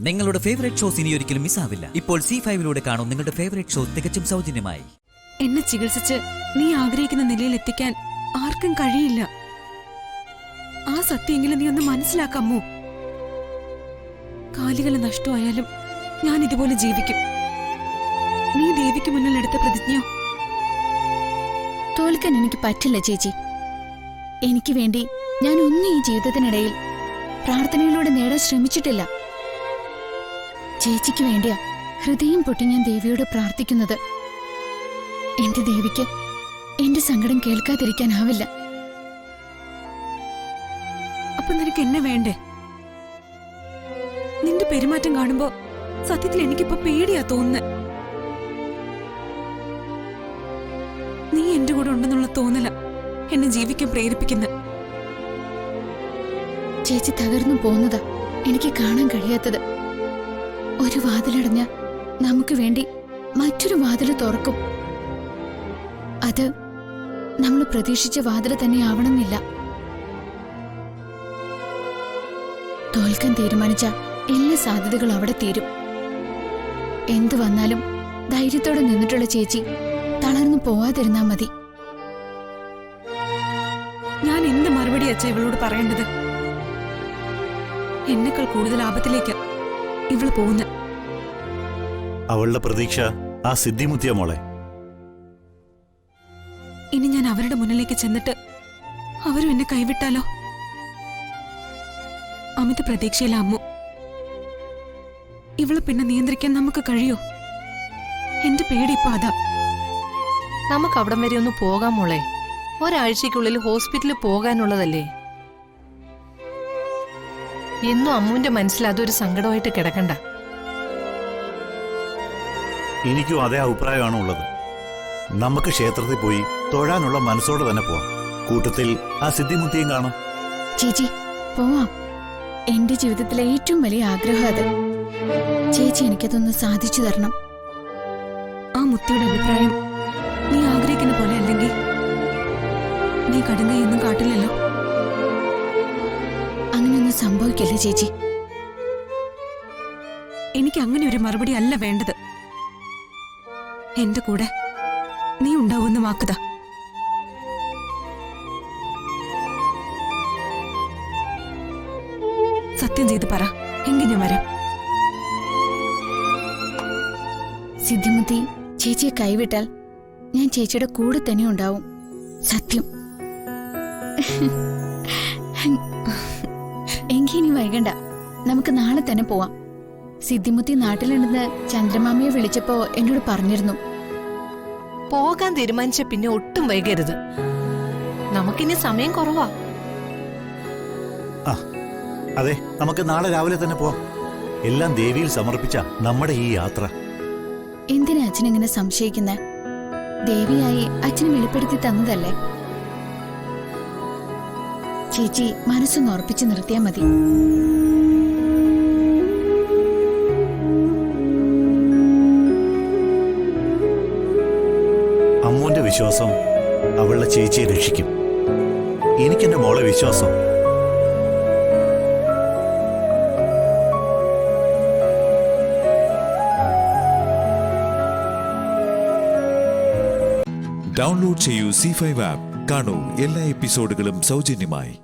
നിങ്ങളുടെ favourite shows ഇനി ഒരിക്കലും മിസ്സാവില്ല. ഇപ്പോൾ C5 കാണും നിങ്ങളുടെ ഫേവറേറ്റ് ഷോ തികച്ചും സൗജന്യമായി. എന്നെ ചികിത്സിച്ച് നീ ആഗ്രഹിക്കുന്ന നിലയിൽ എത്തിക്കാൻ ആർക്കും കഴിയില്ല. ആ സത്യമെങ്കിലും നീ ഒന്ന് മനസ്സിലാക്കാമോ? കാലുകൾ നഷ്ടമായാലും ഞാൻ ഇതുപോലെ ജീവിക്കും. നീ ദേവിക്ക് മുന്നിൽ എടുത്ത പ്രതിജ്ഞയോ? തോൽക്കാൻ എനിക്ക് പറ്റില്ല ചേച്ചി. എനിക്ക് വേണ്ടി ഞാൻ ഒന്നും ഈ ജീവിതത്തിനിടയിൽ പ്രാർത്ഥനയിലൂടെ നേടാൻ ശ്രമിച്ചിട്ടില്ല. ചേച്ചിക്ക് വേണ്ടിയാ ഹൃദയം പൊട്ടി ഞാൻ ദേവിയോട് പ്രാർത്ഥിക്കുന്നത്. എന്റെ ദേവിക്ക് എന്റെ സങ്കടം കേൾക്കാതിരിക്കാനാവില്ല. അപ്പൊ നിനക്ക് എന്നെ വേണ്ടേ? നിന്റെ പെരുമാറ്റം കാണുമ്പോ സത്യത്തിൽ എനിക്കിപ്പോ പേടിയാ തോന്നുന്നത്. നീ എന്റെ കൂടെ ഉണ്ടെന്നുള്ള തോന്നല എന്നെ ജീവിക്കാൻ പ്രേരിപ്പിക്കുന്ന. ചേച്ചി തകർന്നു പോകുന്നതാ എനിക്ക് കാണാൻ കഴിയാത്തത്. ഒരു വാതിലടഞ്ഞ നമുക്ക് വേണ്ടി മറ്റൊരു വാതില് തുറക്കും. അത് നമ്മൾ പ്രതീക്ഷിച്ച വാതില് തന്നെ ആവണമെന്നില്ല. തോൽക്കാൻ തീരുമാനിച്ച എല്ലാ സാധ്യതകളും അവിടെ തീരും. എന്തു വന്നാലും ധൈര്യത്തോടെ നിന്നിട്ടുള്ള ചേച്ചി തളർന്നു പോവാതിരുന്നാ മതി. ഞാൻ എന്ത് മറുപടി അച്ഛ ഇവളോട് പറയേണ്ടത്? എന്നെക്കാൾ കൂടുതൽ ആപത്തിലേക്ക് ഇവള് പോകുന്ന. അവളുടെ പ്രതീക്ഷ ആ സിദ്ധിമുത്തിയ മോളെ. ഇനി ഞാൻ അവരുടെ മുന്നിലേക്ക് ചെന്നിട്ട് അവരും എന്നെ കൈവിട്ടാലോ? അമിത പ്രതീക്ഷയില്ല അമ്മു. ഇവളെ പിന്നെ നിയന്ത്രിക്കാൻ നമുക്ക് കഴിയോ? എന്റെ പേടി ഇപ്പൊ അതാ. നമുക്ക് അവിടം വരെ ഒന്ന് പോകാം മോളെ. ഒരാഴ്ചക്കുള്ളിൽ ഹോസ്പിറ്റലിൽ പോകാനുള്ളതല്ലേ. എന്നും അമ്മുവിന്റെ മനസ്സിൽ അതൊരു സങ്കടമായിട്ട് കിടക്കണ്ട. എനിക്കും അതേ അഭിപ്രായമാണ് ഉള്ളത്. നമുക്ക് ക്ഷേത്രത്തിൽ പോയി തൊഴാനുള്ള മനസ്സോടെ തന്നെ പോവാം. കൂട്ടത്തിൽ ആ സിദ്ധിമുത്തിയും കാണാം. ചേച്ചി പോവാം. എന്റെ ജീവിതത്തിലെ ഏറ്റവും വലിയ ആഗ്രഹം അത്. ചേച്ചി എനിക്കതൊന്ന് സാധിച്ചു തരണം. ആ മുത്തിയുടെ അഭിപ്രായം നീ ആഗ്രഹിക്കുന്ന പോലെ അല്ലെങ്കിൽ നീ കടുങ്ങയൊന്നും കാട്ടില്ലല്ലോ. അങ്ങനെയൊന്നും സംഭവിക്കില്ല ചേച്ചി. എനിക്ക് അങ്ങനെ ഒരു മറുപടി അല്ല വേണ്ടത്. എന്റെ കൂടെ നീ ഉണ്ടാവുമെന്ന് വാക്കുതാ. സത്യം ചെയ്ത് പറ, എങ്കിൽ ഞാൻ വരാം. സിദ്ധിമുത്തി ചേച്ചിയെ കൈവിട്ടാൽ ഞാൻ ചേച്ചിയുടെ കൂടെ തന്നെ ഉണ്ടാവും. സത്യം. എങ്കിൽ ഇനി വൈകണ്ട, നമുക്ക് നാളെ തന്നെ പോവാം. സിദ്ധിമുത്തി നാട്ടിലുണ്ടെന്ന് ചന്ദ്രമാമിയെ വിളിച്ചപ്പോ എന്നോട് പറഞ്ഞിരുന്നു. പോകാൻ തീരുമാനിച്ച പിന്നെ ഒട്ടും വൈകരുത്. നമുക്കിനി സമയം കുറവാ. അതെ, നമുക്ക് നാളെ രാവിലെ തന്നെ പോവാം. എല്ലാം ദേവിയിൽ സമർപ്പിച്ച നമ്മുടെ ഈ യാത്ര. എന്തിനാ അച്ഛനിങ്ങനെ സംശയിക്കുന്നെ? ദേവിയായി അച്ഛന് വെളിപ്പെടുത്തി തന്നതല്ലേ. ചേച്ചി മനസ്സൊന്ന് ഉറപ്പിച്ചു നിർത്തിയാ മതി. അമ്മുവിന്റെ വിശ്വാസം അവളുടെ ചേച്ചിയെ രക്ഷിക്കും. എനിക്കെന്റെ മോളെ വിശ്വാസം. ഡൗൺലോഡ് ചെയ്യൂ C5 ആപ്പ്. കാണൂ എല്ലാ എപ്പിസോഡുകളും സൗജന്യമായി.